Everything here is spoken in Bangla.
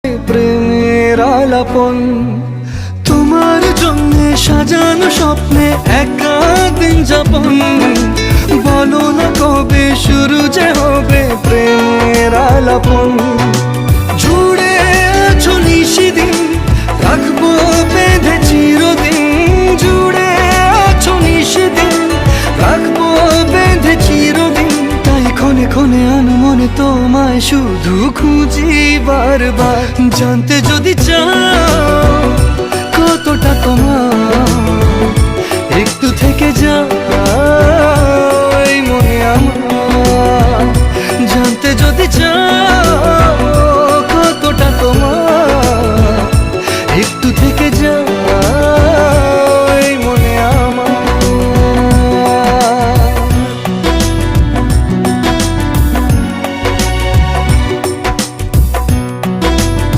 প্রেমের আলাপন তোমার জন্য সাজানো স্বপ্নে একা দিন যাপন বলো না কবে শুরু যে হবে প্রেমের আলাপন জুড়ে আছো নিশিদিন রাখবো বেঁধে চিরদিন জুড়ে আছো নিশিদিন রাখবো বেঁধে চিরদিন তাই ক্ষণে ক্ষণে আনমনে তোমায় শুধু খুঁজি বারবার জানতে যদি চাও কতটা তোমার একটু থেকে যাও